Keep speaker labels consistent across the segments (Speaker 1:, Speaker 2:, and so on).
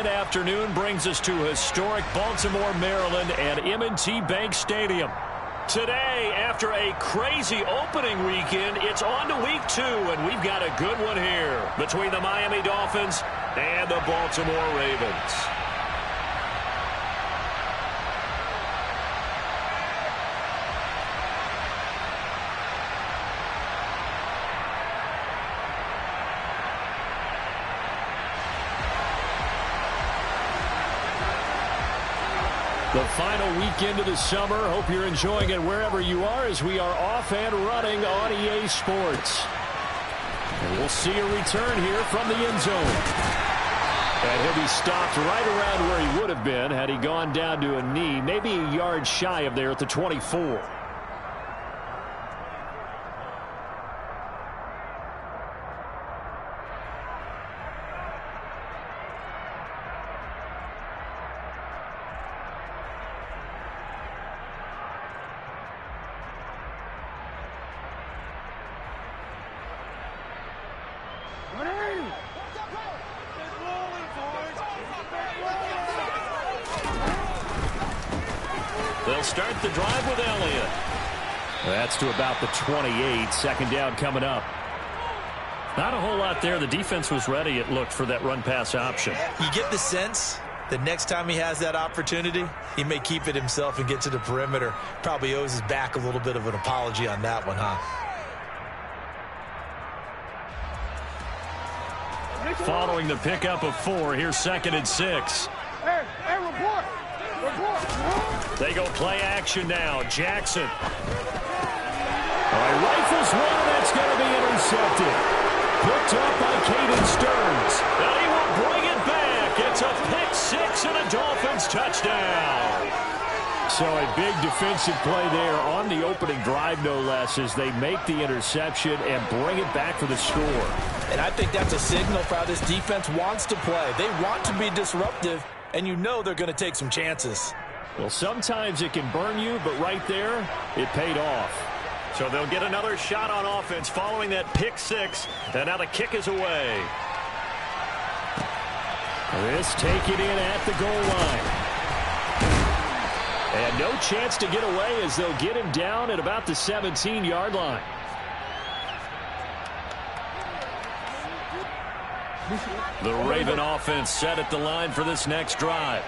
Speaker 1: Friday afternoon brings us to historic Baltimore, Maryland at M&T Bank Stadium. Today, after a crazy opening weekend, it's on to week 2, and we've got a good one here between the Miami Dolphins and the Baltimore Ravens. The final weekend of the summer. Hope you're enjoying it wherever you are as we are off and running on EA Sports. And we'll see a return here from the end zone. And he'll be stopped right around where he would have been had he gone down to a knee, maybe a yard shy of there at the 24. They'll start the drive with Elliott. That's to about the 28. Second down coming up. Not a whole lot there. The defense was ready, it looked, for that run-pass option.
Speaker 2: You get the sense that next time he has that opportunity, he may keep it himself and get to the perimeter. Probably owes his back a little bit of an apology on that one, huh?
Speaker 1: Following the pickup of 4, here's 2nd and 6.
Speaker 3: Hey, report.
Speaker 1: They go play action now. Jackson. All right, rifles one. That's going to be intercepted. Picked up by Caden Stearns. And he will bring it back. It's a pick 6 and a Dolphins touchdown. So a big defensive play there on the opening drive, no less, as they make the interception and bring it back for the score.
Speaker 2: And I think that's a signal for how this defense wants to play. They want to be disruptive, and you know they're going to take some chances.
Speaker 1: Well, sometimes it can burn you, but right there, it paid off. So they'll get another shot on offense following that pick 6, and now the kick is away. This take it in at the goal line. And no chance to get away as they'll get him down at about the 17-yard line. The Raven offense set at the line for this next drive.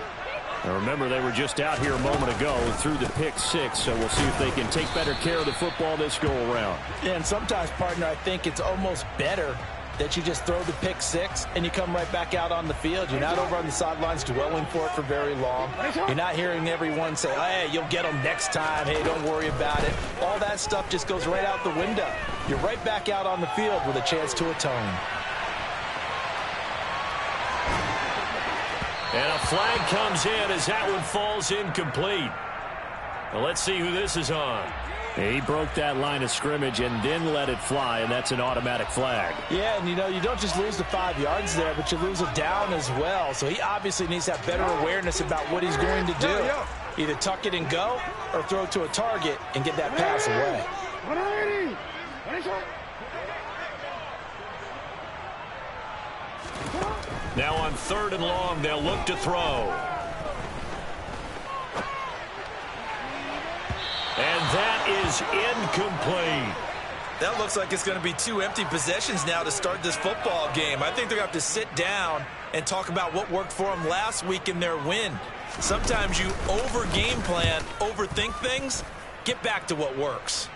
Speaker 1: Now remember, they were just out here a moment ago through the pick 6, so we'll see if they can take better care of the football this go-around.
Speaker 2: Yeah, and sometimes, partner, I think it's almost better that you just throw the pick 6 and you come right back out on the field. You're not over on the sidelines dwelling for it for very long. You're not hearing everyone say, hey, you'll get them next time. Hey, don't worry about it. All that stuff just goes right out the window. You're right back out on the field with a chance to atone.
Speaker 1: And a flag comes in as that one falls incomplete. Well, let's see who this is on. He broke that line of scrimmage and then let it fly, and that's an automatic flag.
Speaker 2: Yeah, and you know, you don't just lose the 5 yards there, but you lose it down as well. So he obviously needs to have better awareness about what he's going to do. Either tuck it and go or throw it to a target and get that pass away.
Speaker 1: Now on 3rd and long, they'll look to throw. And that is incomplete.
Speaker 2: That looks like it's going to be 2 empty possessions now to start this football game. I think they're going to have to sit down and talk about what worked for them last week in their win. Sometimes you over-game plan, overthink things. Get back to what works.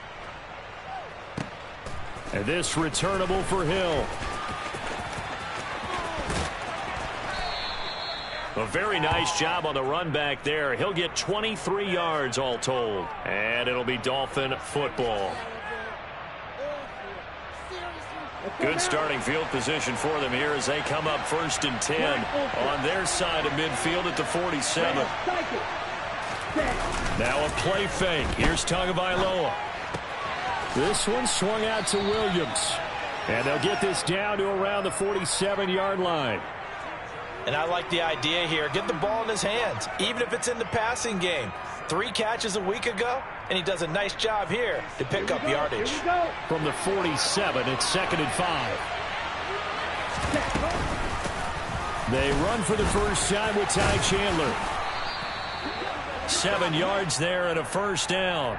Speaker 1: And this returnable for Hill. A very nice job on the run back there. He'll get 23 yards all told. And it'll be Dolphin football. Good starting field position for them here as they come up 1st and 10 on their side of midfield at the 47. Now a play fake. Here's Tagovailoa. This one swung out to Williams. And they'll get this down to around the 47-yard line.
Speaker 2: And I like the idea here. Get the ball in his hands, even if it's in the passing game. 3 catches a week ago, and he does a nice job here to pick up yardage.
Speaker 1: From the 47, it's 2nd and 5. They run for the first time with Ty Chandler. 7 yards there and a first down.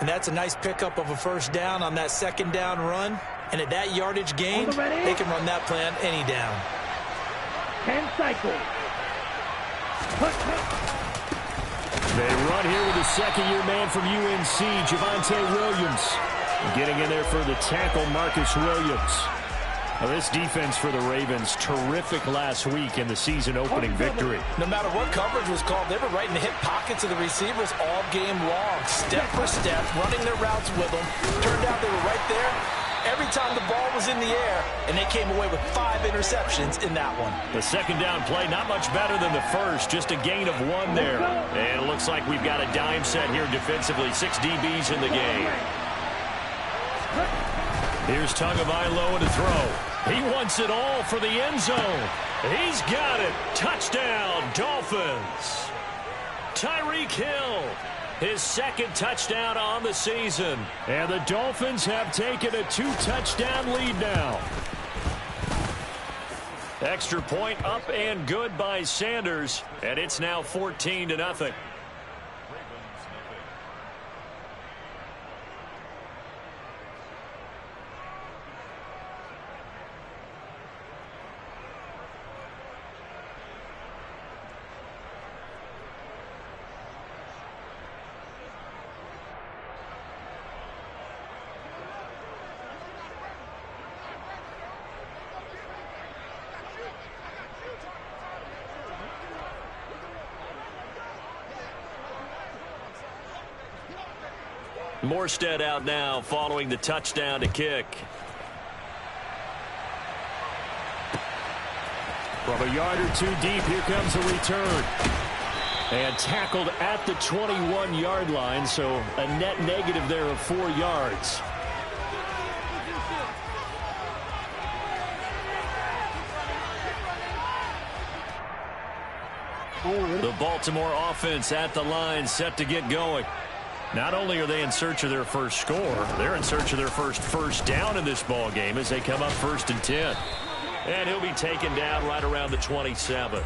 Speaker 2: And that's a nice pickup of a first down on that second down run. And at that yardage gain, they can run that play on any down.
Speaker 3: 10 cycles.
Speaker 1: They run here with a second-year man from UNC, Javonte Williams. Getting in there for the tackle, Marcus Williams. Now, this defense for the Ravens, terrific last week in the season-opening victory.
Speaker 2: No matter what coverage was called, they were right in the hip pockets of the receivers all game long, step for step, running their routes with them. Turned out they were right there every time the ball was in the air, and they came away with 5 interceptions in that one.
Speaker 1: The second down play, not much better than the first, just a gain of 1 there. And it looks like we've got a dime set here defensively, 6 DBs in the game. Here's Tagovailoa to throw. He wants it all for the end zone. He's got it. Touchdown, Dolphins. Tyreek Hill, his second touchdown on the season. And the Dolphins have taken a 2-touchdown lead now. Extra point up and good by Sanders. And it's now 14-0. Morstead out now following the touchdown to kick. From a yard or 2 deep, here comes a return. And tackled at the 21-yard line, so a net negative there of 4 yards. The Baltimore offense at the line, set to get going. Not only are they in search of their first score, they're in search of their first down in this ball game as they come up 1st and 10. And he'll be taken down right around the 27.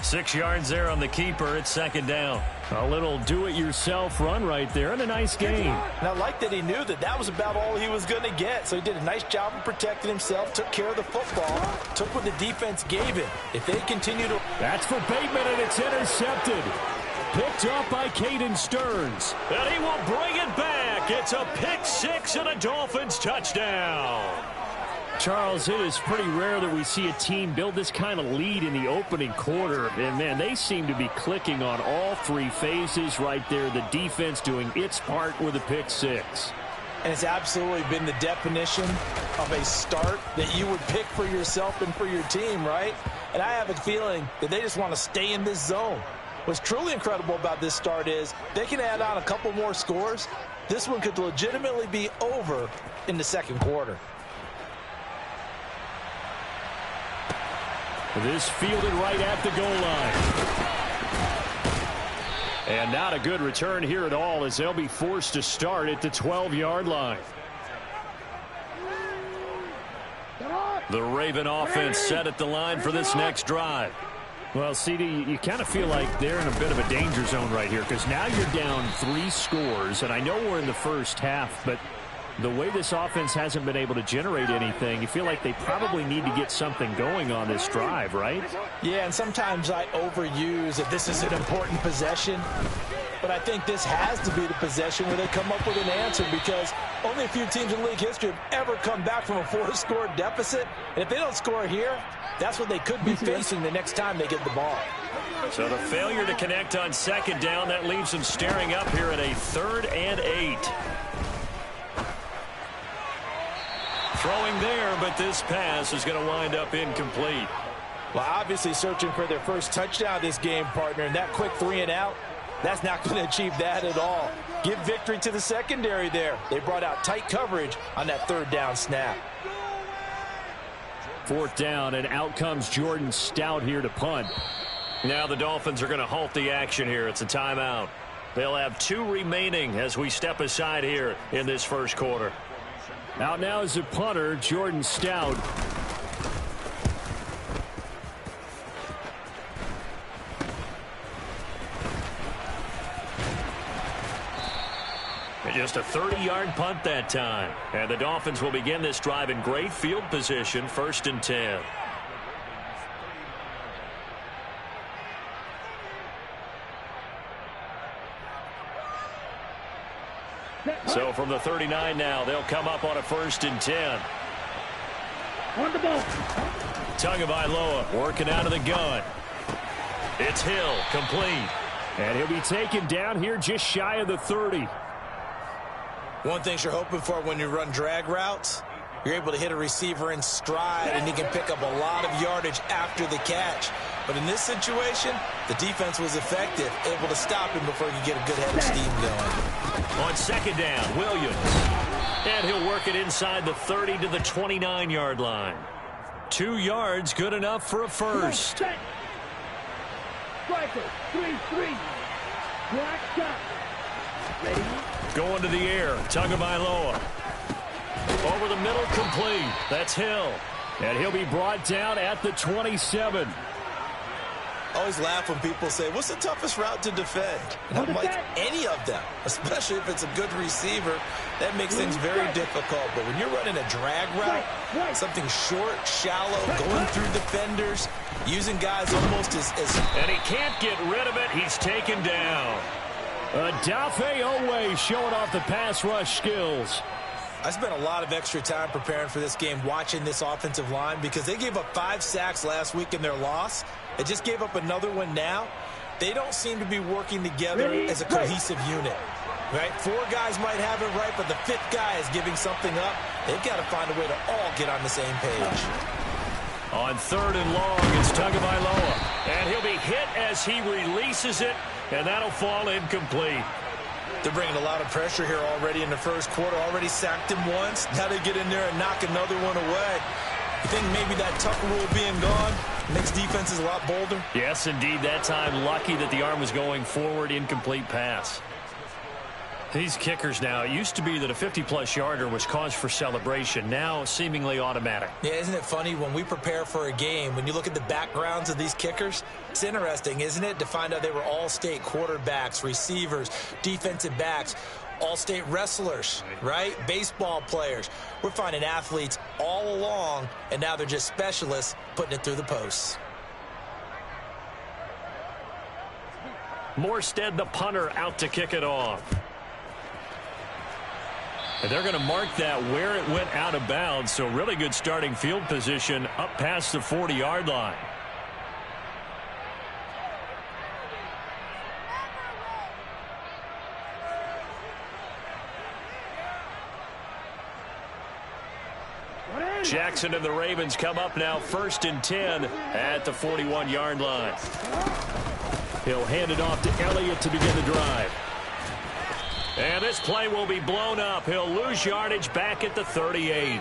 Speaker 1: 6 yards there on the keeper. It's 2nd down. A little do-it-yourself run right there and a nice gain.
Speaker 2: And I like that he knew that that was about all he was going to get. So he did a nice job of protecting himself, took care of the football, took what the defense gave him. If they continue to...
Speaker 1: That's for Bateman, and it's intercepted. Picked up by Caden Stearns. And he will bring it back. It's a pick 6 and a Dolphins touchdown. Charles, it is pretty rare that we see a team build this kind of lead in the opening quarter. And, man, they seem to be clicking on all 3 phases right there. The defense doing its part with a pick 6.
Speaker 2: And it's absolutely been the definition of a start that you would pick for yourself and for your team, right? And I have a feeling that they just want to stay in this zone. What's truly incredible about this start is they can add on a couple more scores. This one could legitimately be over in the second quarter.
Speaker 1: This fielded right at the goal line. And not a good return here at all as they'll be forced to start at the 12-yard line. The Raven offense set at the line for this next drive. Well, CD, you kind of feel like they're in a bit of a danger zone right here because now you're down 3 scores, and I know we're in the first half, but the way this offense hasn't been able to generate anything, you feel like they probably need to get something going on this drive, right?
Speaker 2: Yeah, and sometimes I overuse that this is an important possession, but I think this has to be the possession where they come up with an answer because only a few teams in league history have ever come back from a 4-score deficit, and if they don't score here, that's what they could be facing the next time they get the ball.
Speaker 1: So the failure to connect on 2nd down, that leaves them staring up here at a 3rd and 8. Throwing there, but this pass is going to wind up incomplete.
Speaker 2: Well, obviously searching for their first touchdown this game, partner, and that quick 3 and out, that's not going to achieve that at all. Give victory to the secondary there. They brought out tight coverage on that 3rd down snap.
Speaker 1: 4th down, and out comes Jordan Stout here to punt. Now the Dolphins are going to halt the action here. It's a timeout. They'll have 2 remaining as we step aside here in this first quarter. Out now is the punter, Jordan Stout. Just a 30-yard punt that time. And the Dolphins will begin this drive in great field position, 1st and 10. So from the 39 now, they'll come up on a 1st and 10.
Speaker 3: On the ball.
Speaker 1: Tagovailoa working out of the gun. It's Hill, complete. And he'll be taken down here just shy of the 30.
Speaker 2: One thing you're hoping for when you run drag routes, you're able to hit a receiver in stride, and he can pick up a lot of yardage after the catch. But in this situation, the defense was effective, able to stop him before he could get a good head of steam going.
Speaker 1: On 2nd down, Williams. And he'll work it inside the 30 to the 29-yard line. 2 yards, good enough for a first.
Speaker 3: Striker, 3-3. Black shot. Ready?
Speaker 1: Going to the air, Tagovailoa. Over the middle, complete. That's Hill. And he'll be brought down at the 27.
Speaker 2: I always laugh when people say, what's the toughest route to defend? And I'm like, any of them, especially if it's a good receiver. That makes things very difficult. But when you're running a drag route, something short, shallow, going through defenders, using guys almost as...
Speaker 1: And he can't get rid of it. He's taken down. Dafe Owe showing off the pass rush skills.
Speaker 2: I spent a lot of extra time preparing for this game, watching this offensive line, because they gave up 5 sacks last week in their loss. They just gave up another one now. They don't seem to be working together as a cohesive unit. Right? 4 guys might have it right, but the 5th guy is giving something up. They've got to find a way to all get on the same page.
Speaker 1: On 3rd and long, it's Tagovailoa. And he'll be hit as he releases it, and that'll fall incomplete.
Speaker 2: They're bringing a lot of pressure here already in the first quarter. Already sacked him once. Now they get in there and knock another one away. You think maybe that Tucker rule being gone makes defenses a lot bolder?
Speaker 1: Yes, indeed. That time, lucky that the arm was going forward, incomplete pass. These kickers now, it used to be that a 50-plus yarder was cause for celebration. Now, seemingly automatic.
Speaker 2: Yeah, isn't it funny when we prepare for a game, when you look at the backgrounds of these kickers, it's interesting, isn't it, to find out they were all-state quarterbacks, receivers, defensive backs, all-state wrestlers, right? Baseball players. We're finding athletes all along, and now they're just specialists putting it through the posts.
Speaker 1: Morstead, the punter, out to kick it off. And they're going to mark that where it went out of bounds, so really good starting field position up past the 40-yard line. Jackson and the Ravens come up now 1st and 10 at the 41-yard line. He'll hand it off to Elliott to begin the drive. And this play will be blown up. He'll lose yardage back at the 38.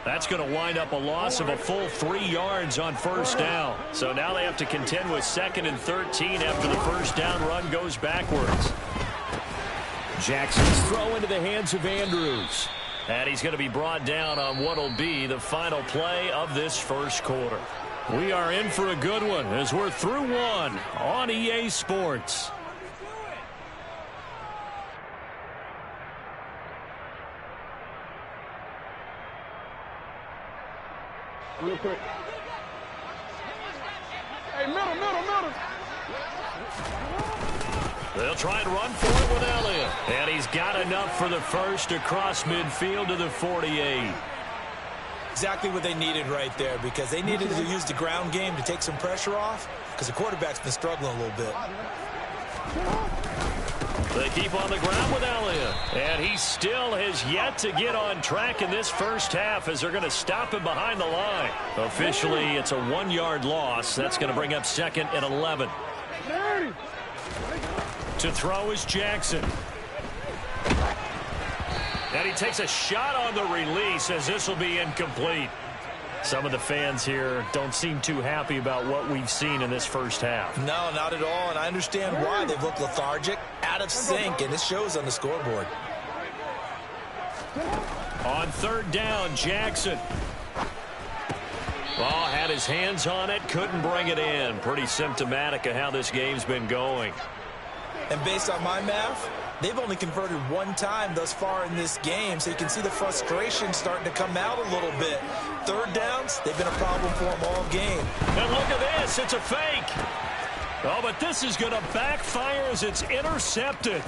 Speaker 1: That's going to wind up a loss of a full 3 yards on 1st down. So now they have to contend with 2nd and 13 after the 1st down run goes backwards. Jackson's throw into the hands of Andrews. And he's going to be brought down on what will be the final play of this first quarter. We are in for a good one as we're through one on EA Sports.
Speaker 3: Real quick. Hey, middle.
Speaker 1: They'll try and run for it with Elliott. And he's got enough for the first across midfield to the 48.
Speaker 2: Exactly what they needed right there, because they needed to use the ground game to take some pressure off, because the quarterback's been struggling a little bit.
Speaker 1: They keep on the ground with Elliott. And he still has yet to get on track in this first half as they're going to stop him behind the line. Officially, it's a 1-yard loss. That's going to bring up 2nd and 11. To throw is Jackson. And he takes a shot on the release as this will be incomplete. Some of the fans here don't seem too happy about what we've seen in this first half.
Speaker 2: No, not at all, and I understand why. They've looked lethargic, out of sync, and it shows on the scoreboard.
Speaker 1: On 3rd down, Jackson. Oh, had his hands on it, couldn't bring it in. Pretty symptomatic of how this game's been going.
Speaker 2: And based on my math, they've only converted one time thus far in this game, so you can see the frustration starting to come out a little bit. Third downs, they've been a problem for them all game.
Speaker 1: And look at this, it's a fake. Oh, but this is going to backfire as it's intercepted.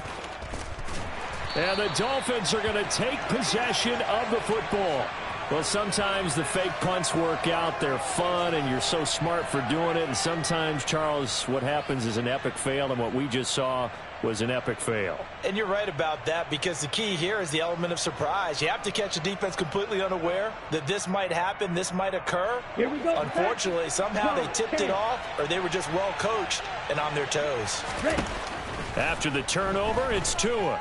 Speaker 1: And the Dolphins are going to take possession of the football. Well, sometimes the fake punts work out. They're fun, and you're so smart for doing it. And sometimes, Charles, what happens is an epic fail, and what we just saw was an epic fail.
Speaker 2: And you're right about that, because the key here is the element of surprise. You have to catch the defense completely unaware that this might happen, this might occur.
Speaker 3: Here we go.
Speaker 2: Unfortunately, somehow they tipped it off, or they were just well coached and on their toes.
Speaker 3: Ready.
Speaker 1: After the turnover, it's Tua.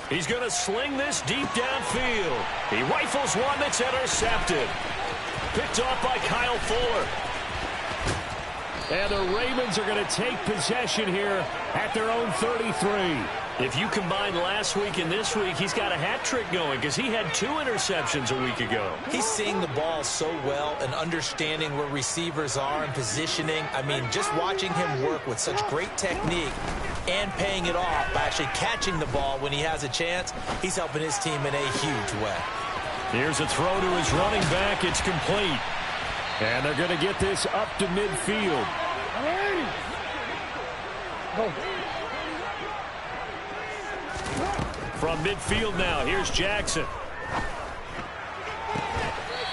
Speaker 1: He's going to sling this deep downfield. He rifles one that's intercepted. Picked off by Kyle Fuller. And the Ravens are going to take possession here at their own 33. If you combine last week and this week, he's got a hat trick going because he had 2 interceptions a week ago.
Speaker 2: He's seeing the ball so well and understanding where receivers are and positioning. I mean, just watching him work with such great technique and paying it off by actually catching the ball when he has a chance, he's helping his team in a huge way.
Speaker 1: Here's a throw to his running back. It's complete. And they're going to get this up to midfield.
Speaker 3: Go.
Speaker 1: From midfield now, here's Jackson.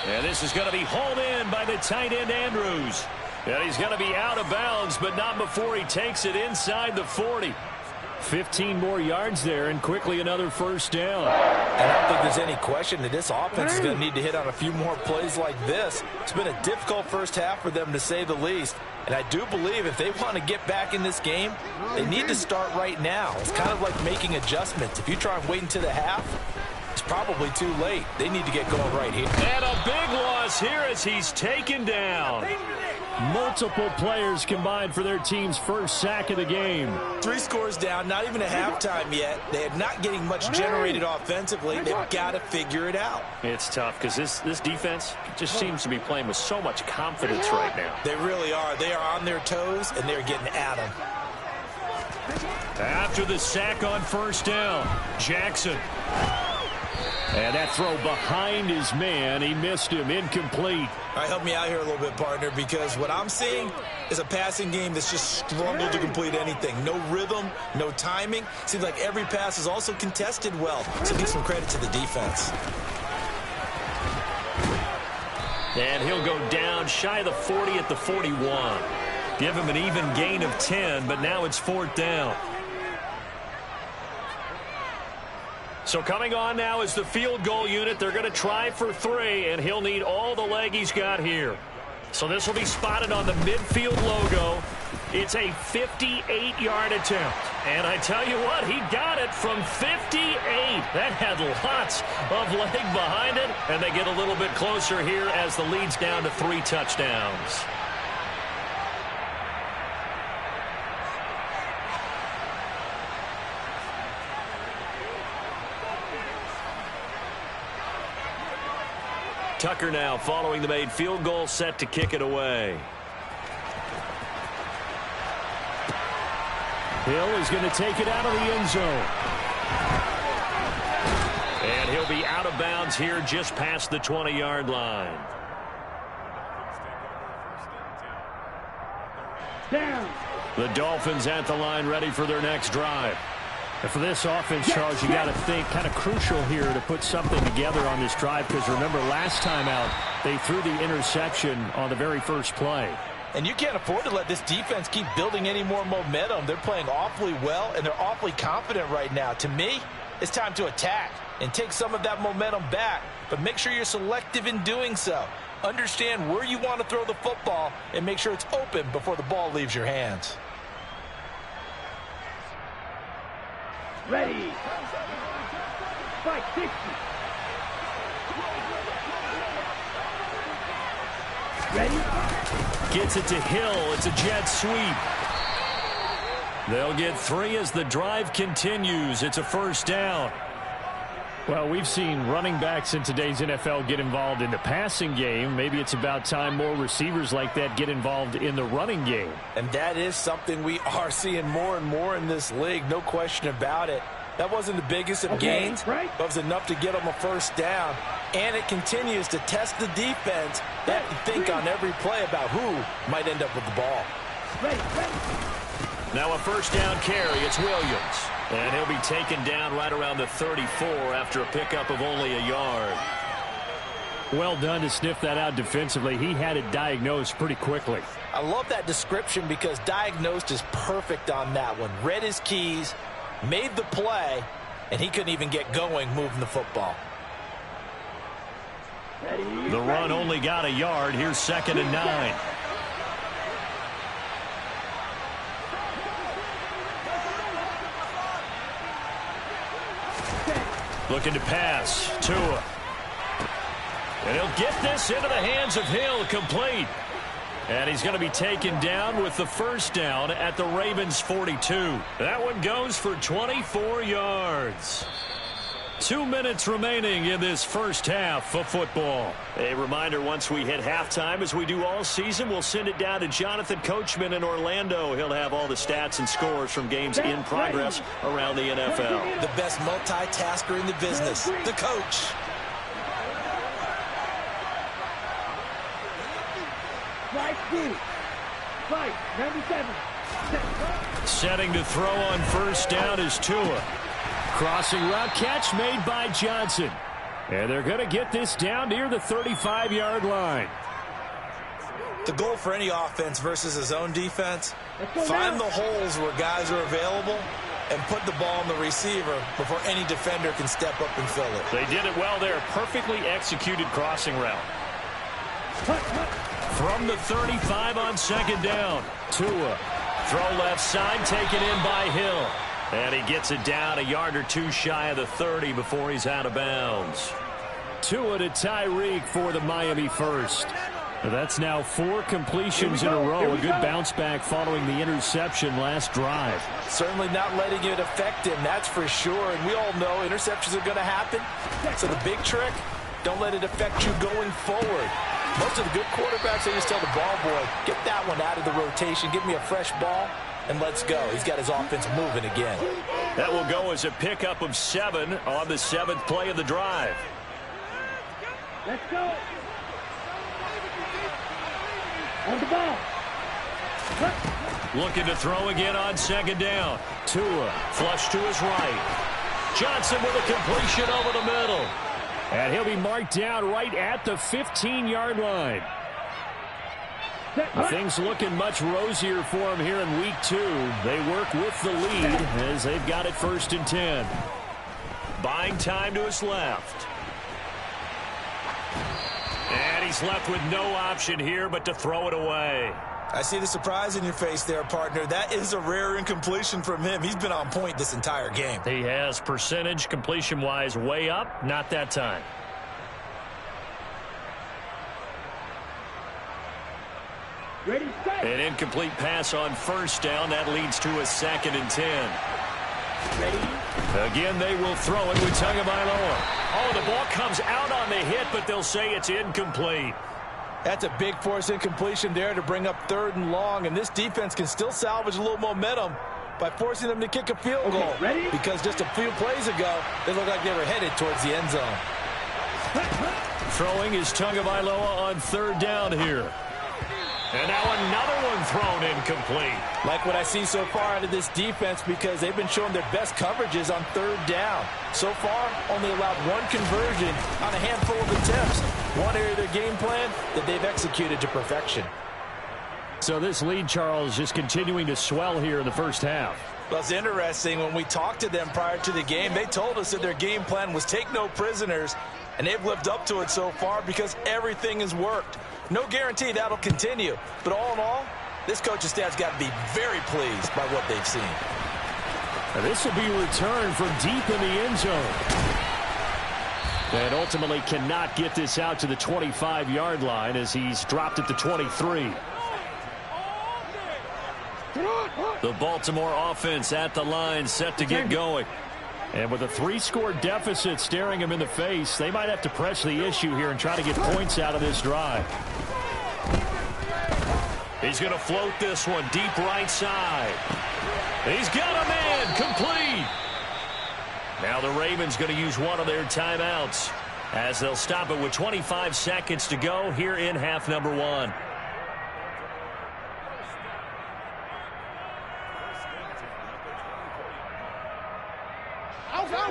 Speaker 1: And this is going to be hauled in by the tight end Andrews. And he's going to be out of bounds, but not before he takes it inside the 40. 15 more yards there, and quickly another first down.
Speaker 2: And I don't think there's any question that this offense is going to need to hit on a few more plays like this. It's been a difficult first half for them, to say the least. And I do believe if they want to get back in this game, they need to start right now. It's kind of like making adjustments. If you try and wait until the half, it's probably too late. They need to get going right here.
Speaker 1: And a big loss here as he's taken down. Multiple players combined for their team's first sack of the game.
Speaker 2: 3 scores down, not even a halftime yet. They are not getting much generated offensively. They've got to figure it out.
Speaker 1: It's tough because this defense just seems to be playing with so much confidence right now.
Speaker 2: They really are. They are on their toes, and they're getting at them.
Speaker 1: After the sack on first down, Jackson. And that throw behind his man, he missed him, incomplete.
Speaker 2: All right, help me out here a little bit, partner, because what I'm seeing is a passing game that's just struggled to complete anything. No rhythm, no timing. Seems like every pass is also contested well, so give some credit to the defense.
Speaker 1: And he'll go down shy of the 40 at the 41. Give him an even gain of 10, but now it's 4th down. So coming on now is the field goal unit. They're going to try for 3, and he'll need all the leg he's got here. So this will be spotted on the midfield logo. It's a 58-yard attempt. And I tell you what, he got it from 58. That had lots of leg behind it, and they get a little bit closer here as the lead's down to 3 touchdowns. Tucker now following the made field goal, set to kick it away. Hill is going to take it out of the end zone. And he'll be out of bounds here just past the 20-yard line.
Speaker 3: Down.
Speaker 1: The Dolphins at the line ready for their next drive. And for this offense, Charles, you got to think kind of crucial here to put something together on this drive, because remember last time out they threw the interception on the very first play.
Speaker 2: And you can't afford to let this defense keep building any more momentum. They're playing awfully well, and they're awfully confident right now. To me, it's time to attack and take some of that momentum back, but make sure you're selective in doing so. Understand where you want to throw the football and make sure it's open before the ball leaves your hands.
Speaker 3: Ready. Fight 60. Ready.
Speaker 1: Gets it to Hill. It's a jet sweep. They'll get 3 as the drive continues. It's a first down. Well, we've seen running backs in today's NFL get involved in the passing game. Maybe it's about time more receivers like that get involved in the running game.
Speaker 2: And that is something we are seeing more and more in this league, no question about it. That wasn't the biggest of gains, but it was enough to get them a first down. And it continues to test the defense. They have to think on every play about who might end up with the ball.
Speaker 1: Now a first down carry. It's Williams. And he'll be taken down right around the 34 after a pickup of only a yard. Well done to sniff that out defensively. He had it diagnosed pretty quickly.
Speaker 2: I love that description because diagnosed is perfect on that one. Read his keys, made the play, and he couldn't even get going moving the football.
Speaker 1: The run only got a yard. Here's 2nd and 9. Looking to pass. Tua. And he'll get this into the hands of Hill, complete. And he's going to be taken down with the first down at the Ravens' 42. That one goes for 24 yards. 2 minutes remaining in this first half of football. A reminder, once we hit halftime, as we do all season, we'll send it down to Jonathan Coachman in Orlando. He'll have all the stats and scores from games in progress around the NFL.
Speaker 2: The best multitasker in the business, the coach.
Speaker 3: Fight, 97.
Speaker 1: Setting to throw on first down is Tua. Crossing route catch made by Johnson. And they're going to get this down near the 35-yard line.
Speaker 2: The goal for any offense versus his own defense, find the holes where guys are available and put the ball on the receiver before any defender can step up and fill it.
Speaker 1: They did it well there. Perfectly executed crossing route. From the 35 on 2nd down. Tua. Throw left side, taken in by Hill. And he gets it down a yard or two shy of the 30 before he's out of bounds. Tua to Tyreek for the Miami first. That's now 4 completions in a row. A good bounce back following the interception last drive.
Speaker 2: Certainly not letting it affect him, that's for sure. And we all know interceptions are going to happen. So the big trick, don't let it affect you going forward. Most of the good quarterbacks, they just tell the ball boy, get that one out of the rotation, give me a fresh ball, and let's go. He's got his offense moving again.
Speaker 1: That will go as a pickup of 7 on the 7th play of the drive.
Speaker 3: Let's go. On the ball.
Speaker 1: Looking to throw again on 2nd down. Tua flush to his right. Johnson with a completion over the middle. And he'll be marked down right at the 15-yard line. Things looking much rosier for him here in week 2. They work with the lead as they've got it 1st and 10. Buying time to his left. And he's left with no option here but to throw it away.
Speaker 2: I see the surprise in your face there, partner. That is a rare incompletion from him. He's been on point this entire game.
Speaker 1: He has percentage completion-wise way up. Not that time.
Speaker 3: Ready, set.
Speaker 1: An incomplete pass on first down. That leads to a 2nd and 10.
Speaker 3: Ready.
Speaker 1: Again, they will throw it with Tagovailoa. Oh, the ball comes out on the hit, but they'll say it's incomplete.
Speaker 2: That's a big force incompletion there to bring up 3rd and long, and this defense can still salvage a little momentum by forcing them to kick a field goal.
Speaker 3: Ready?
Speaker 2: Because just a few plays ago, they looked like they were headed towards the end zone.
Speaker 1: Throwing is Tagovailoa on 3rd down here. And now another one thrown incomplete.
Speaker 2: Like what I see so far out of this defense because they've been showing their best coverages on 3rd down. So far, only allowed 1 conversion on a handful of attempts. One area of their game plan that they've executed to perfection.
Speaker 1: So this lead, Charles, just continuing to swell here in the first half.
Speaker 2: Well, it's interesting. When we talked to them prior to the game, they told us that their game plan was take no prisoners, and they've lived up to it so far because everything has worked. No guarantee that'll continue. But all in all, this coaching staff's got to be very pleased by what they've seen.
Speaker 1: Now this will be returned from deep in the end zone. And ultimately cannot get this out to the 25-yard line as he's dropped at the 23. The Baltimore offense at the line set to get going. And with a 3-score deficit staring him in the face, they might have to press the issue here and try to get points out of this drive. He's going to float this one deep right side. He's got a man complete. Now the Ravens going to use one of their timeouts as they'll stop it with 25 seconds to go here in half number 1.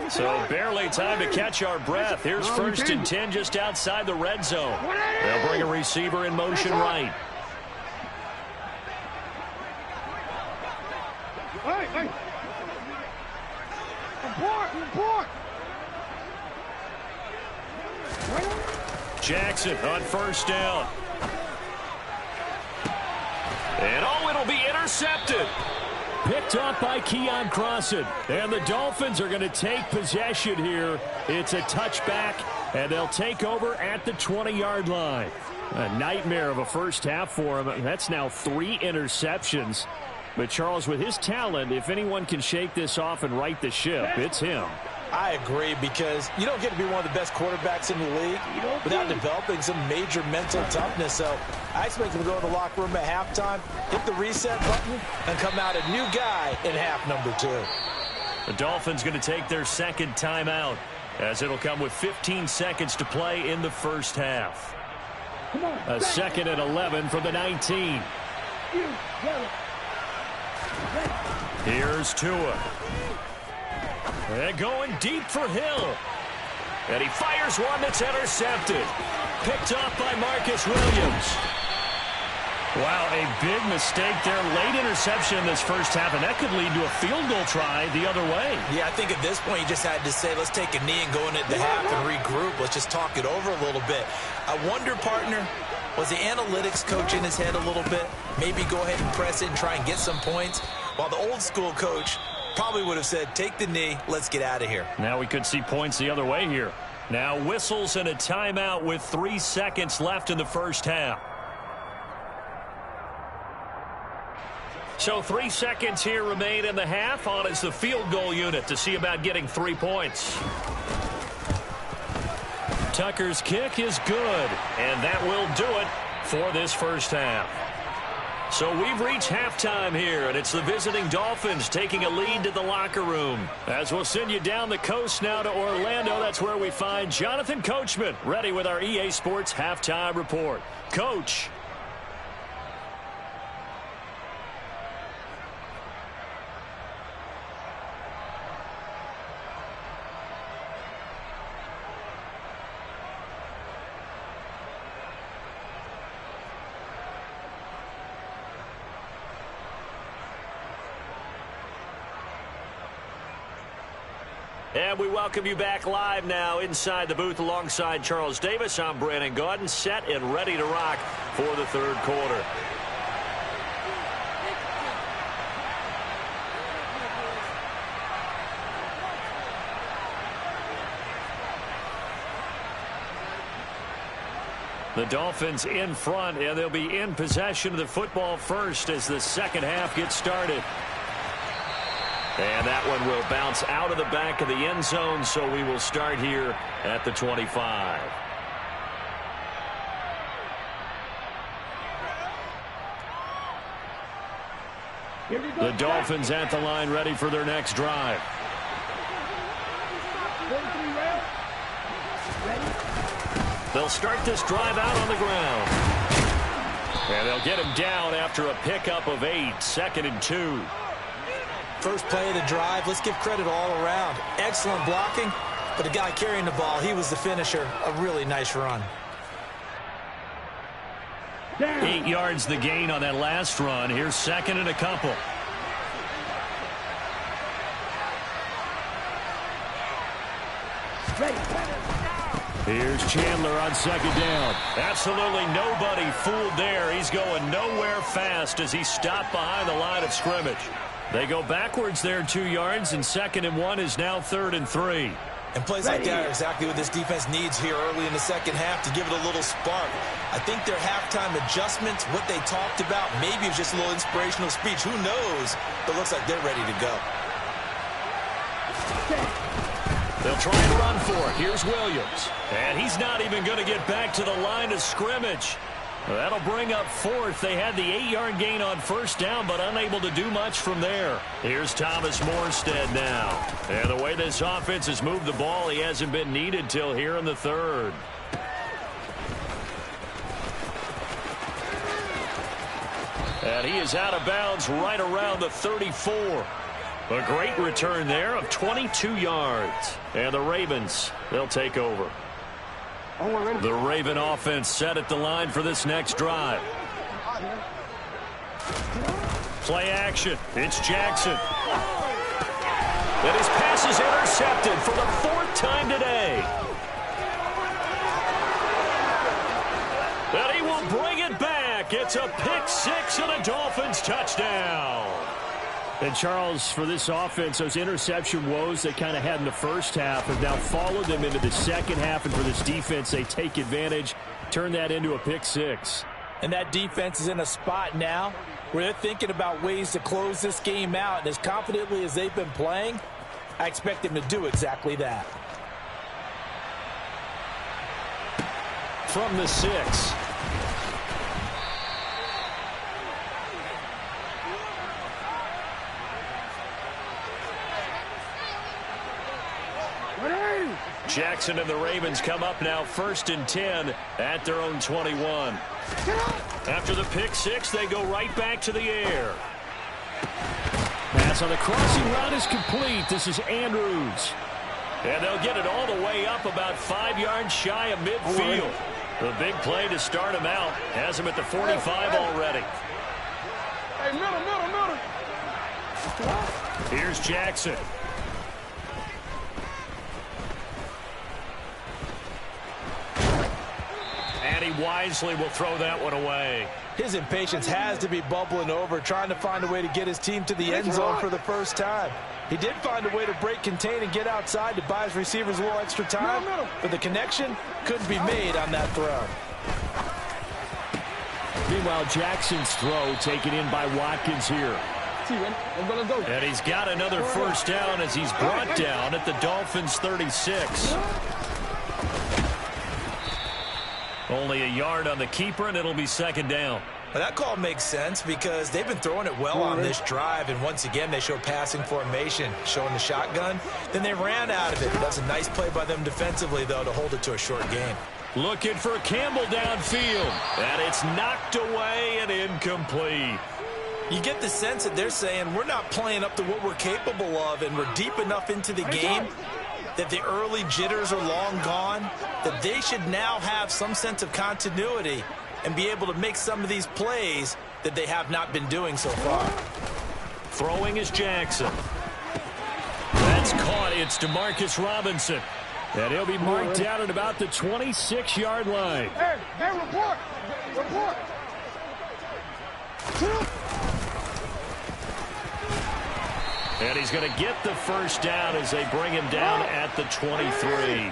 Speaker 1: So barely time to catch our breath. Here's 1st and 10 just outside the red zone. They'll bring a receiver in motion right.
Speaker 3: Hey. Report.
Speaker 1: Jackson on 1st down. And it'll be intercepted. Picked off by Keon Crossan. And the Dolphins are going to take possession here. It's a touchback, and they'll take over at the 20-yard line. A nightmare of a first half for him. That's now 3 interceptions. But, Charles, with his talent, if anyone can shake this off and right the ship, it's him.
Speaker 2: I agree, because you don't get to be one of the best quarterbacks in the league without developing some major mental toughness. So I expect him to go in the locker room at halftime, hit the reset button, and come out a new guy in half number 2.
Speaker 1: The Dolphins going to take their 2nd timeout, as it'll come with 15 seconds to play in the first half. A 2nd and 11 from the 19. Here's Tua. And going deep for Hill. And he fires one that's intercepted. Picked off by Marcus Williams. Wow, a big mistake there. Late interception in this first half, and that could lead to a field goal try the other way.
Speaker 2: Yeah, I think at this point you just had to say, let's take a knee and go into the half and regroup. Let's just talk it over a little bit. I wonder, partner, was the analytics coach in his head a little bit? Maybe go ahead and press it and try and get some points. While the old school coach probably would have said, take the knee, let's get out of here.
Speaker 1: Now we could see points the other way here. Now whistles and a timeout with 3 seconds left in the first half. So 3 seconds here remain in the half. On is the field goal unit to see about getting 3 points. Tucker's kick is good, and that will do it for this first half. So we've reached halftime here, and it's the visiting Dolphins taking a lead to the locker room. As we'll send you down the coast now to Orlando, that's where we find Jonathan Coachman ready with our EA Sports Halftime Report. Coach. And we welcome you back live now inside the booth alongside Charles Davis. I'm Brandon Gaudin, set and ready to rock for the third quarter. The Dolphins in front, and they'll be in possession of the football first as the second half gets started. And that one will bounce out of the back of the end zone, so we will start here at the 25. The Dolphins at the line ready for their next drive. They'll start this drive out on the ground. And they'll get him down after a pickup of 8, 2nd and 2.
Speaker 2: First play of the drive, let's give credit all around. Excellent blocking, but the guy carrying the ball, he was the finisher. A really nice run.
Speaker 1: 8 yards the gain on that last run. Here's 2nd and a couple. Here's Chandler on 2nd down. Absolutely nobody fooled there. He's going nowhere fast as he stopped behind the line of scrimmage. They go backwards there 2 yards, and 2nd and 1 is now 3rd and 3.
Speaker 2: And plays like that are exactly what this defense needs here early in the second half to give it a little spark. I think their halftime adjustments, what they talked about, maybe it's just a little inspirational speech. Who knows? But it looks like they're ready to go.
Speaker 1: They'll try and run for it. Here's Williams. And he's not even going to get back to the line of scrimmage. That'll bring up fourth. They had the 8-yard gain on first down, but unable to do much from there. Here's Thomas Morstead now. And the way this offense has moved the ball, he hasn't been needed till here in the third. And he is out of bounds right around the 34. A great return there of 22 yards. And the Ravens, they'll take over. The Raven offense set at the line for this next drive. Play action. It's Jackson. And his pass is intercepted for the 4th time today. And he will bring it back. It's a pick six and a Dolphins touchdown.
Speaker 4: And, Charles, for this offense, those interception woes they kind of had in the first half have now followed them into the second half. And for this defense, they take advantage, turn that into a pick six.
Speaker 2: And that defense is in a spot now where they're thinking about ways to close this game out. And as confidently as they've been playing, I expect them to do exactly that.
Speaker 1: From the 6. Jackson and the Ravens come up now 1st and 10 at their own 21. After the pick six, they go right back to the air.
Speaker 4: Pass on the crossing route is complete. This is Andrews.
Speaker 1: And they'll get it all the way up about 5 yards shy of midfield. The big play to start him out has him at the 45 already.
Speaker 3: Hey, middle.
Speaker 1: Here's Jackson. And he wisely will throw that one away.
Speaker 2: His impatience has to be bubbling over, trying to find a way to get his team to the end zone for the first time. He did find a way to break contain and get outside to buy his receivers a little extra time, but the connection couldn't be made on that throw.
Speaker 4: Meanwhile, Jackson's throw taken in by Watkins here.
Speaker 1: And he's got another first down as he's brought down at the Dolphins' 36. Only a yard on the keeper, and it'll be 2nd down.
Speaker 2: But that call makes sense because they've been throwing it well on this drive, and once again they show passing formation, showing the shotgun. Then they ran out of it. That's a nice play by them defensively, though, to hold it to a short game.
Speaker 1: Looking for Campbell downfield, and it's knocked away and incomplete.
Speaker 2: You get the sense that they're saying we're not playing up to what we're capable of, and we're deep enough into the game that the early jitters are long gone, that they should now have some sense of continuity and be able to make some of these plays that they have not been doing so far.
Speaker 1: Throwing is Jackson. That's caught. It's DeMarcus Robinson.
Speaker 4: And he'll be marked down at about the 26-yard line.
Speaker 3: Hey, report.
Speaker 1: And he's going to get the first down as they bring him down at the 23.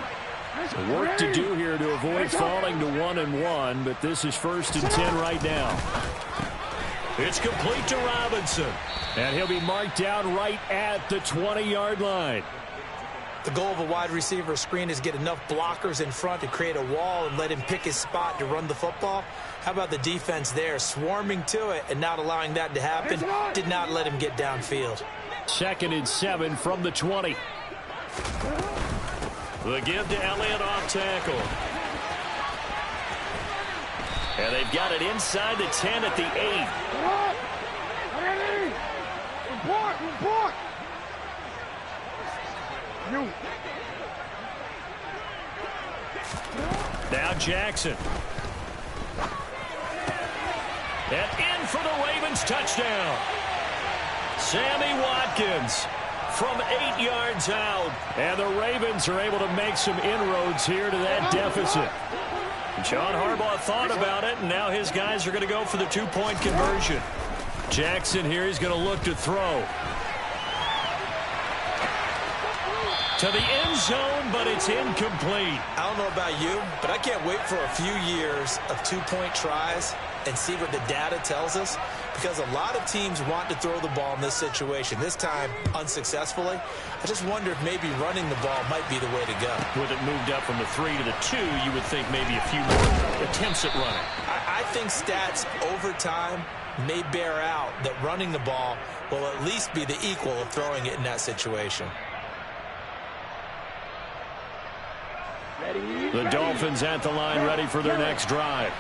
Speaker 4: Work to do here to avoid falling to 1-1, but this is 1st and 10 right now.
Speaker 1: It's complete to Robinson.
Speaker 4: And he'll be marked down right at the 20-yard line.
Speaker 2: The goal of a wide receiver screen is get enough blockers in front to create a wall and let him pick his spot to run the football. How about the defense there, swarming to it and not allowing that to happen? Did not let him get downfield.
Speaker 4: 2nd and 7 from the 20.
Speaker 1: The give to Elliott off tackle. And they've got it inside the 10 at the 8.
Speaker 3: Report.
Speaker 1: Now Jackson. And in for the Ravens touchdown. Sammy Watkins from 8 yards out. And the Ravens are able to make some inroads here to that deficit. John Harbaugh thought about it, and now his guys are going to go for the 2-point conversion. Jackson here is going to look to throw. To the end zone, but it's incomplete.
Speaker 2: I don't know about you, but I can't wait for a few years of 2-point tries and see what the data tells us. because a lot of teams want to throw the ball in this situation. This time, unsuccessfully. I just wonder if maybe running the ball might be the way to go.
Speaker 4: With it moved up from the 3 to the 2, you would think maybe a few more attempts at running.
Speaker 2: I think stats over time may bear out that running the ball will at least be the equal of throwing it in that situation.
Speaker 4: The Dolphins at the line, ready for their next drive.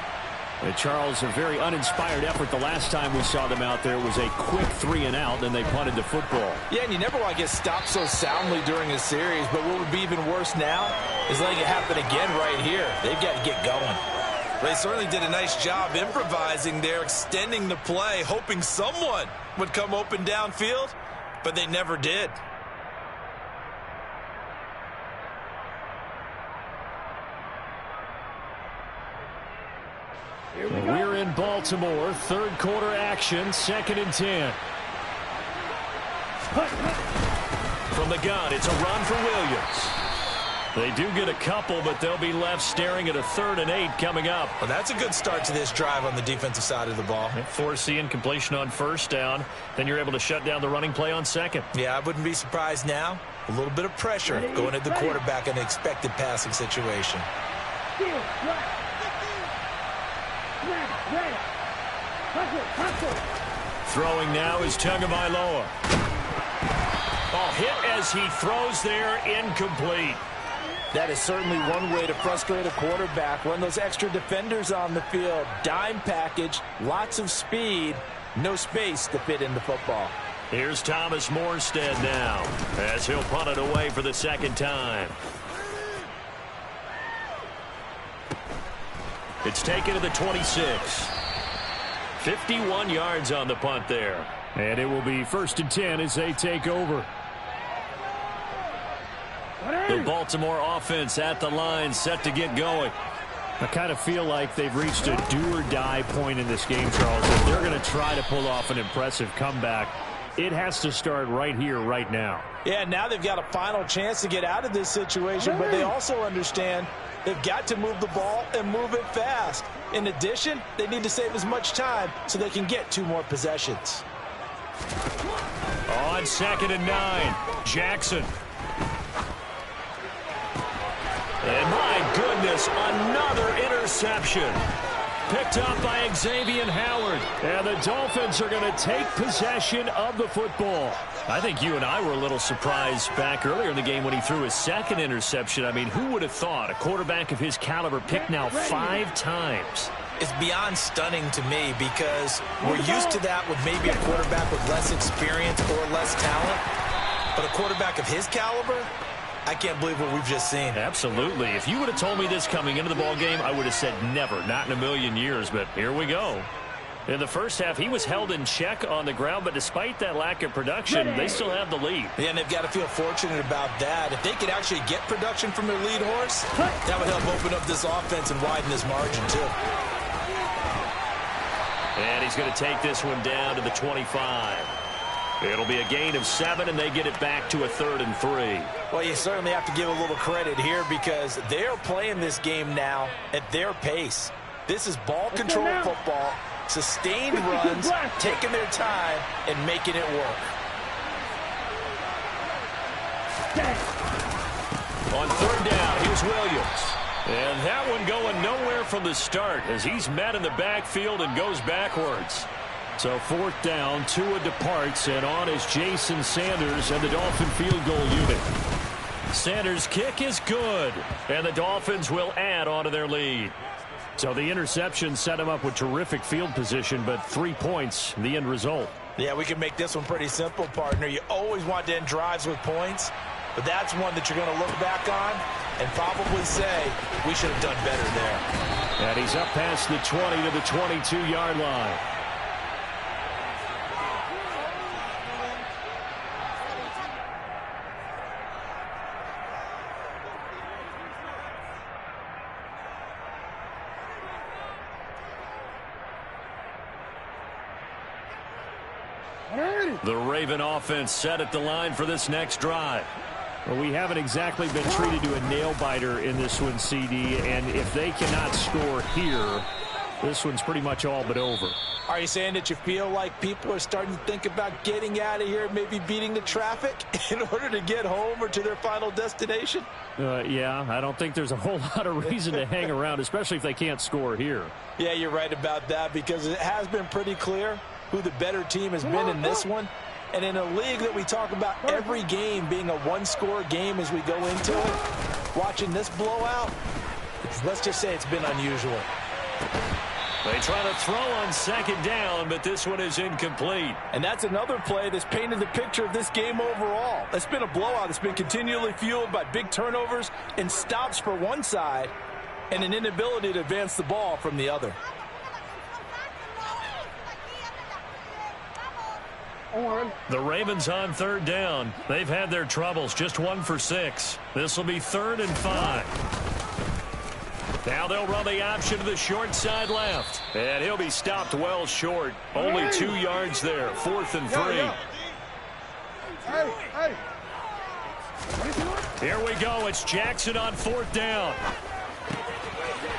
Speaker 4: Charles, a very uninspired effort the last time we saw them out there. It was a quick 3 and out, then they punted the football.
Speaker 2: Yeah, and you never want to get stopped so soundly during a series, but what would be even worse now is letting it happen again right here. They've got to get going. They certainly did a nice job improvising there, extending the play, hoping someone would come open downfield, but they never did.
Speaker 4: We're in Baltimore, third quarter action, 2nd and 10. From the gun, it's a run for Williams. They do get a couple, but they'll be left staring at a 3rd and 8 coming up.
Speaker 2: Well, that's a good start to this drive on the defensive side of the ball.
Speaker 4: Force the incompletion on 1st down. Then you're able to shut down the running play on 2nd.
Speaker 2: Yeah, I wouldn't be surprised now. A little bit of pressure going at the quarterback in an expected passing situation.
Speaker 1: Throwing now is Tagovailoa. Oh, hit as he throws there, incomplete.
Speaker 2: That is certainly one way to frustrate a quarterback. Run those extra defenders on the field. Dime package, lots of speed, no space to fit in the football.
Speaker 1: Here's Thomas Morstead now as he'll punt it away for the 2nd time. It's taken to the 26. 51 yards on the punt there.
Speaker 4: And it will be 1st and 10 as they take over.
Speaker 1: The Baltimore offense at the line, set to get going.
Speaker 4: I kind of feel like they've reached a do-or-die point in this game, Charles. If they're going to try to pull off an impressive comeback, it has to start right here, right now.
Speaker 2: Yeah, now they've got a final chance to get out of this situation, but they also understand they've got to move the ball and move it fast. In addition, they need to save as much time so they can get 2 more possessions.
Speaker 1: On 2nd and 9, Jackson. And my goodness, another interception. Picked up by Xavier Howard.
Speaker 4: And the Dolphins are going to take possession of the football.
Speaker 1: I think you and I were a little surprised back earlier in the game when he threw his 2nd interception. I mean, who would have thought a quarterback of his caliber picked now 5 times?
Speaker 2: It's beyond stunning to me because we're used to that with maybe a quarterback with less experience or less talent. But a quarterback of his caliber, I can't believe what we've just seen.
Speaker 1: Absolutely. If you would have told me this coming into the ball game, I would have said never, not in a million years, but here we go. In the first half, he was held in check on the ground, but despite that lack of production, they still have the lead.
Speaker 2: Yeah, and they've got to feel fortunate about that. If they could actually get production from their lead horse, that would help open up this offense and widen this margin, too.
Speaker 1: And he's going to take this one down to the 25. It'll be a gain of 7, and they get it back to a 3rd and 3.
Speaker 2: Well, you certainly have to give a little credit here because they're playing this game now at their pace. This is ball control football, sustained runs, taking their time, and making it work.
Speaker 1: On 3rd down, here's Williams. And that one going nowhere from the start as he's met in the backfield and goes backwards.
Speaker 4: So 4th down, Tua departs, and on is Jason Sanders and the Dolphin field goal unit.
Speaker 1: Sanders' kick is good, and the Dolphins will add on to their lead.
Speaker 4: So the interception set him up with terrific field position, but 3 points, the end result.
Speaker 2: Yeah, we can make this one pretty simple, partner. You always want to end drives with points, but that's one that you're going to look back on and probably say, we should have done better there.
Speaker 4: And he's up past the 20 to the 22-yard line.
Speaker 1: The Raven offense set at the line for this next drive.
Speaker 4: Well, we haven't exactly been treated to a nail-biter in this one, CD, and if they cannot score here, This one's pretty much all but over.
Speaker 2: Are you saying that you feel like people are starting to think about getting out of here, maybe beating the traffic in order to get home or to their final destination?
Speaker 4: Yeah, I don't think there's a whole lot of reason to hang around, especially if they can't score here.
Speaker 2: Yeah, you're right about that, because it has been pretty clear who the better team has been in this one. And in a league that we talk about every game being a one-score game as we go into it, watching this blowout, let's just say it's been unusual.
Speaker 1: They try to throw on second down, but this one is incomplete.
Speaker 2: And that's another play that's painted the picture of this game overall. It's been a blowout that's been continually fueled by big turnovers and stops for one side and an inability to advance the ball from the other.
Speaker 1: The Ravens on third down. They've had their troubles, just 1 for 6. This will be 3rd and 5. Now they'll run the option to the short side left. And he'll be stopped well short. Only 2 yards there. 4th and 3. Here we go. It's Jackson on 4th down.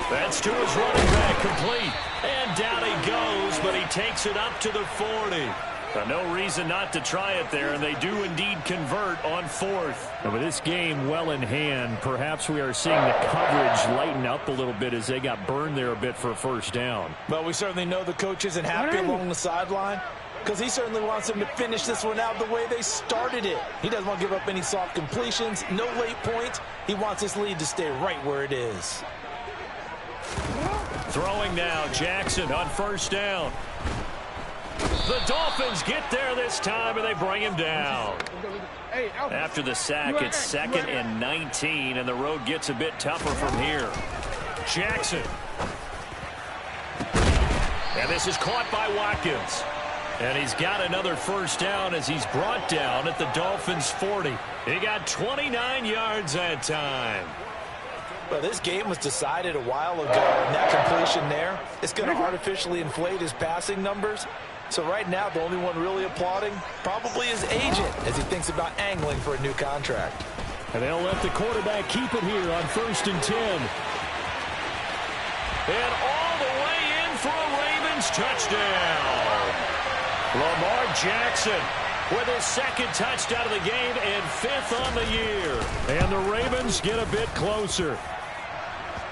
Speaker 1: That's to his running back, complete. And down he goes, but he takes it up to the 40. No reason not to try it there, and they do indeed convert on 4th.
Speaker 4: And with this game well in hand, perhaps we are seeing the coverage lighten up a little bit as they got burned there a bit for a first down.
Speaker 2: Well, we certainly know the coach isn't happy along the sideline, because he certainly wants them to finish this one out the way they started it. He doesn't want to give up any soft completions, no late points. He wants his lead to stay right where it is.
Speaker 1: Throwing now, Jackson on 1st down. The Dolphins get there this time, and they bring him down. After the sack, it's 2nd and 19, and the road gets a bit tougher from here. Jackson. And this is caught by Watkins. And he's got another first down as he's brought down at the Dolphins' 40. He got 29 yards that time.
Speaker 2: Well, this game was decided a while ago, and that completion there is going to artificially inflate his passing numbers. So right now, the only one really applauding probably his agent as he thinks about angling for a new contract.
Speaker 4: And they'll let the quarterback keep it here on 1st and 10.
Speaker 1: And all the way in for a Ravens touchdown. Lamar Jackson with his 2nd touchdown of the game and 5th on the year. And the Ravens get a bit closer.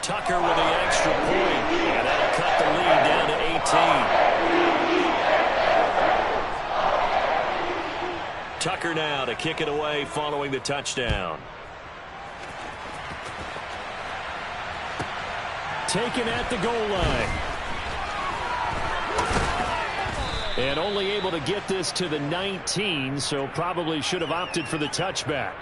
Speaker 1: Tucker with the extra point, and that'll cut the lead down to 18. Tucker now to kick it away following the touchdown.
Speaker 4: Taken at the goal line. And only able to get this to the 19, so probably should have opted for the touchback.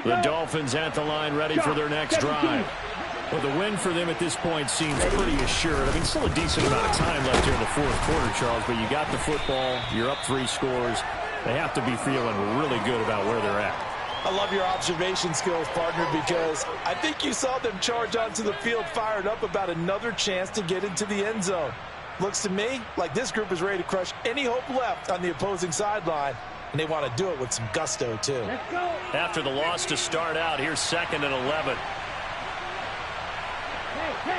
Speaker 1: The Dolphins at the line, ready for their next drive.
Speaker 4: Well, the win for them at this point seems pretty assured. I mean, still a decent amount of time left here in the 4th quarter, Charles, but you got the football, you're up 3 scores. They have to be feeling really good about where they're at.
Speaker 2: I love your observation skills, partner, because I think you saw them charge onto the field fired up about another chance to get into the end zone. Looks to me like this group is ready to crush any hope left on the opposing sideline, and they want to do it with some gusto, too.
Speaker 1: After the loss to start out, here's 2nd and 11.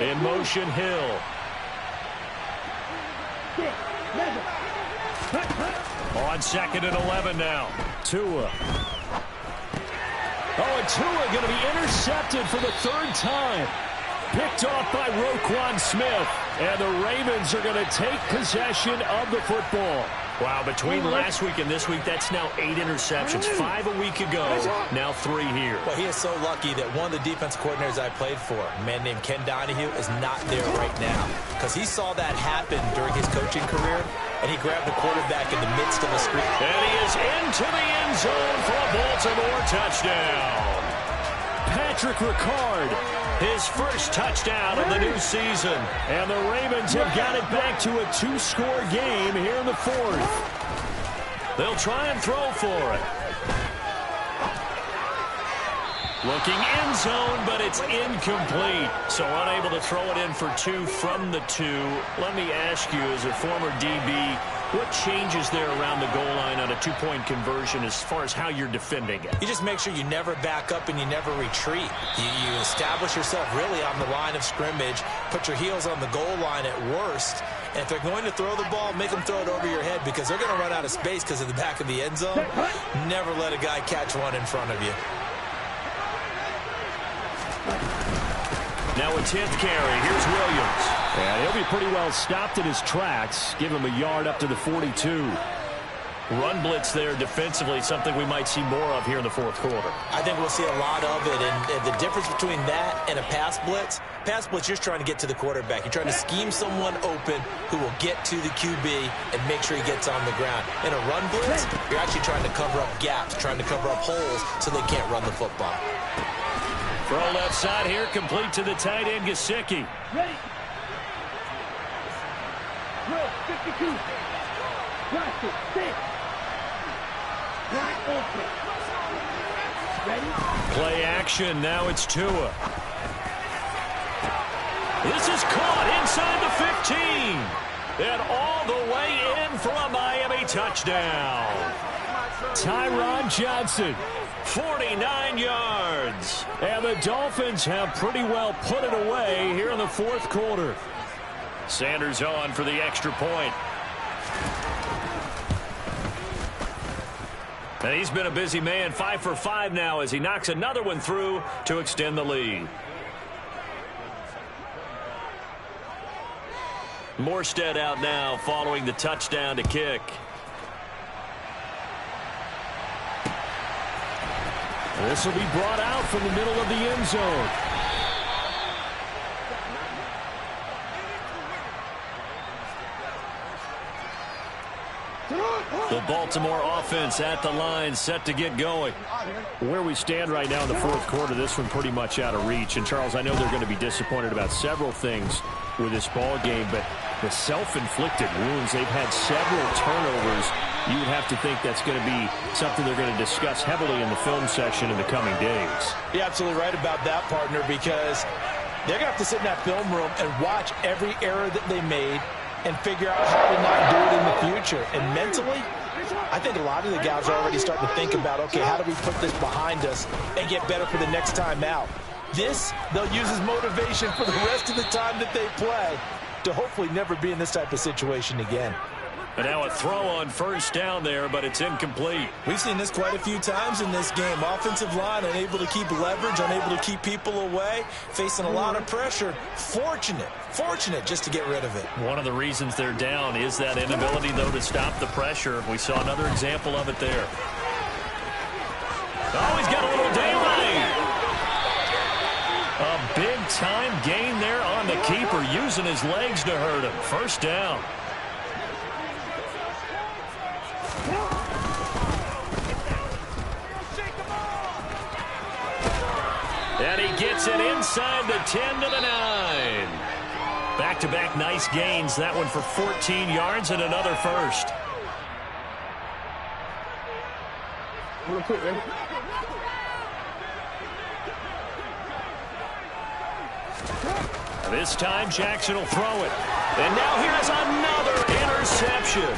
Speaker 1: In motion, Hill. On 2nd and 11 now.
Speaker 4: Tua. Oh, and Tua going to be intercepted for the 3rd time. Picked off by Roquan Smith. And the Ravens are going to take possession of the football.
Speaker 1: Wow, between last week and this week, that's now 8 interceptions. 5 a week ago, now 3 here.
Speaker 2: Well, he is so lucky that one of the defense coordinators I played for, a man named Ken Donahue, is not there right now. Because he saw that happen during his coaching career, and he grabbed the quarterback in the midst of a screen.
Speaker 1: And he is into the end zone for a Baltimore touchdown.
Speaker 4: Patrick Ricard.
Speaker 1: His first touchdown of the new season.
Speaker 4: And the Ravens have got it back to a 2-score game here in the 4th.
Speaker 1: They'll try and throw for it. Looking end zone, but it's incomplete. So unable to throw it in for 2 from the 2. Let me ask you, as a former DB, what changes there around the goal line on a 2-point conversion as far as how you're defending it?
Speaker 2: You just make sure you never back up and you never retreat. You establish yourself really on the line of scrimmage, put your heels on the goal line at worst, and if they're going to throw the ball, make them throw it over your head because they're going to run out of space because of the back of the end zone. Never let a guy catch one in front of you.
Speaker 1: Now a 10th carry. Here's Williams.
Speaker 4: And he'll be pretty well stopped in his tracks. Give him a yard up to the 42.
Speaker 1: Run blitz there defensively, something we might see more of here in the fourth quarter.
Speaker 2: I think we'll see a lot of it, and the difference between that and a pass blitz, you're just trying to get to the quarterback. You're trying to scheme someone open who will get to the QB and make sure he gets on the ground. In a run blitz, you're actually trying to cover up gaps, trying to cover up holes so they can't run the football.
Speaker 1: Throw left side here, complete to the tight end, Gesicki.
Speaker 3: Ready. Drill, 52. Practice, 6. Right open. Ready?
Speaker 1: Play action, now it's Tua. This is caught inside the 15. And all the way in for a Miami touchdown. Tyron Johnson. 49 yards. And the Dolphins have pretty well put it away here in the fourth quarter. Sanders on for the extra point. And he's been a busy man, 5 for 5 now as he knocks another one through to extend the lead. Morstead out now following the touchdown to kick.
Speaker 4: This will be brought out from the middle of the end zone.
Speaker 1: The Baltimore offense at the line, set to get going.
Speaker 4: Where we stand right now in the fourth quarter, this one pretty much out of reach. And, Charles, I know they're going to be disappointed about several things with this ball game, but the self-inflicted wounds, they've had several turnovers. You would have to think that's going to be something they're going to discuss heavily in the film section in the coming days.
Speaker 2: You're absolutely right about that, partner, because they're going to have to sit in that film room and watch every error that they made and figure out how to not do it in the future. And mentally, I think a lot of the guys are already starting to think about, okay, how do we put this behind us and get better for the next time out? This, they'll use as motivation for the rest of the time that they play to hopefully never be in this type of situation again.
Speaker 1: And now a throw on first down there, but it's incomplete.
Speaker 2: We've seen this quite a few times in this game. Offensive line unable to keep leverage, unable to keep people away, facing a lot of pressure. Fortunate just to get rid of it.
Speaker 1: One of the reasons they're down is that inability, though, to stop the pressure. We saw another example of it there. Oh, he's got a little daylight. A big-time gain there on the keeper, using his legs to hurt him. First down. And he gets it inside the 10 to the 9. Back-to-back nice gains. That one for 14 yards and another first. This time Jackson will throw it. And now here's another interception.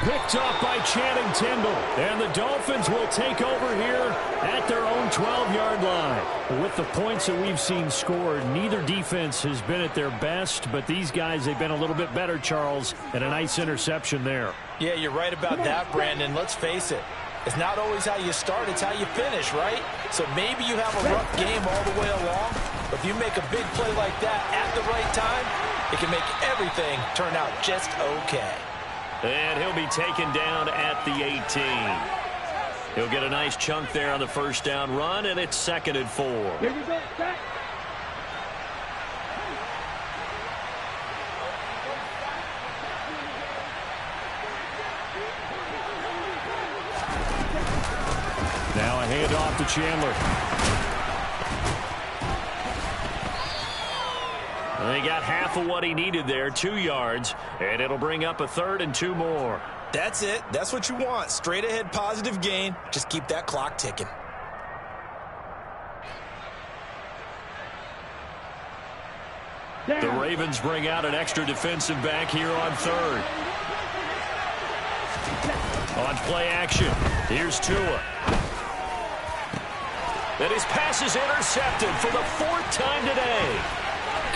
Speaker 1: Picked up by Channing Tindall. And the Dolphins will take over here at their own 12-yard line. With the points that we've seen scored, neither defense has been at their best, but these guys, they've been a little bit better, Charles, and a nice interception there.
Speaker 2: Yeah, you're right about that, Brandon. Let's face it. It's not always how you start, it's how you finish, right? So maybe you have a rough game all the way along, but if you make a big play like that at the right time, it can make everything turn out just okay.
Speaker 1: And he'll be taken down at the 18. He'll get a nice chunk there on the first down run, and it's 2nd and 4.
Speaker 3: Here we go, back.
Speaker 4: Now a handoff to Chandler.
Speaker 1: They got half of what he needed there, 2 yards, and it'll bring up a 3rd and 2 more.
Speaker 2: That's it. That's what you want. Straight ahead positive gain. Just keep that clock ticking.
Speaker 1: The Ravens bring out an extra defensive back here on third. On play action, here's Tua. And his pass is intercepted for the 4th time today.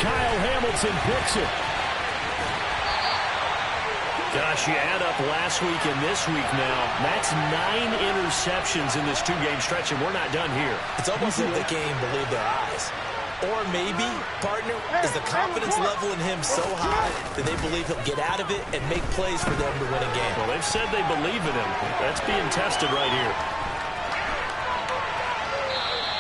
Speaker 4: Kyle Hamilton picks it.
Speaker 1: Gosh, you add up last week and this week now. That's 9 interceptions in this 2-game stretch, and we're not done here.
Speaker 2: It's almost like they can't even believe their eyes. Or maybe, partner, is the confidence level in him so high that they believe he'll get out of it and make plays for them to win a game.
Speaker 1: Well, they've said they believe in him. That's being tested right here.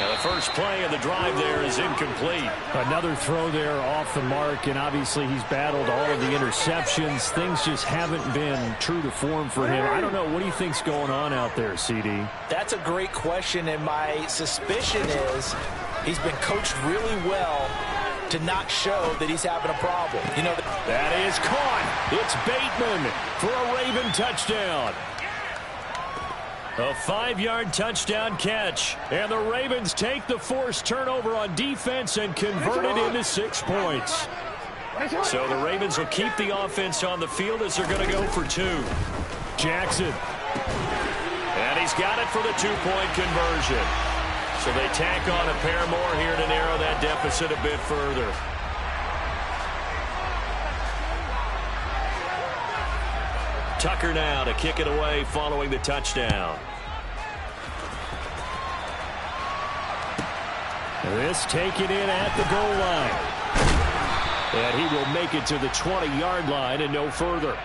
Speaker 1: And the first play of the drive there is incomplete.
Speaker 4: Another throw there off the mark, and obviously he's battled all of the interceptions. Things just haven't been true to form for him. I don't know. What do you think's going on out there, CD?
Speaker 2: That's a great question, and my suspicion is he's been coached really well to not show that he's having a problem. You know,
Speaker 1: that is caught. It's Bateman for a Raven touchdown. A 5-yard touchdown catch. And the Ravens take the forced turnover on defense and convert it into 6 points. So the Ravens will keep the offense on the field as they're going to go for 2.
Speaker 4: Jackson.
Speaker 1: And he's got it for the 2-point conversion. So they tack on a pair more here to narrow that deficit a bit further. Tucker now to kick it away following the touchdown.
Speaker 4: This taken in at the goal line. And he will make it to the 20-yard line and no further.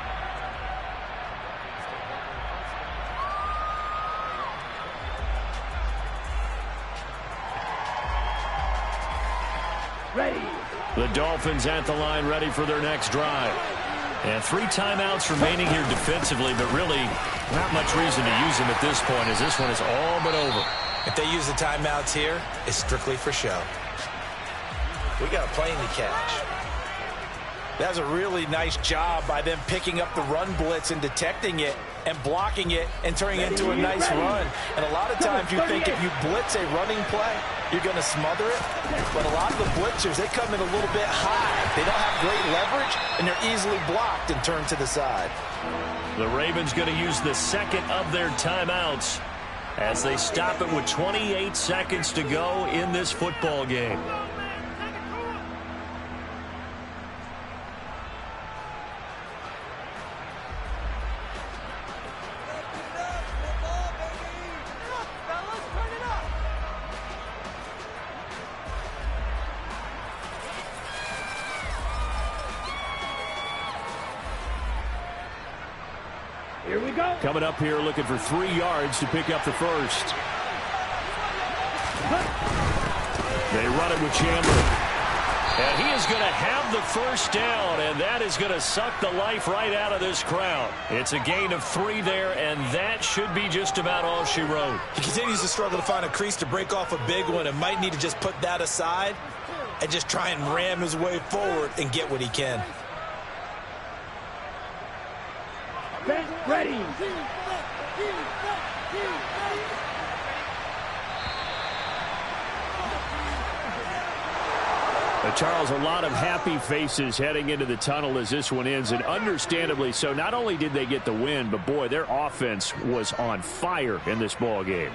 Speaker 3: Ready.
Speaker 1: The Dolphins at the line ready for their next drive. And 3 timeouts remaining here defensively, but really not much reason to use them at this point as this one is all but over.
Speaker 2: if they use the timeouts here, it's strictly for show. We got a plane to catch. That was a really nice job by them picking up the run blitz and detecting it and blocking it and turning it into a nice run. And a lot of times you think if you blitz a running play, you're going to smother it. But a lot of the blitzers, they come in a little bit high. They don't have great leverage, and they're easily blocked and turned to the side.
Speaker 1: The Ravens going to use the second of their timeouts as they stop it with 28 seconds to go in this football game.
Speaker 3: Here we go.
Speaker 4: Coming up here looking for 3 yards to pick up the first. They run it with Chandler. And he is going to have the first down, and that is going to suck the life right out of this crowd. It's a gain of 3 there, and that should be just about all she wrote.
Speaker 2: He continues to struggle to find a crease to break off a big one and might need to just put that aside and just try and ram his way forward and get what he can.
Speaker 3: Ready.
Speaker 4: Charles, a lot of happy faces heading into the tunnel as this one ends, and understandably so. Not only did they get the win, but boy, their offense was on fire in this ball game.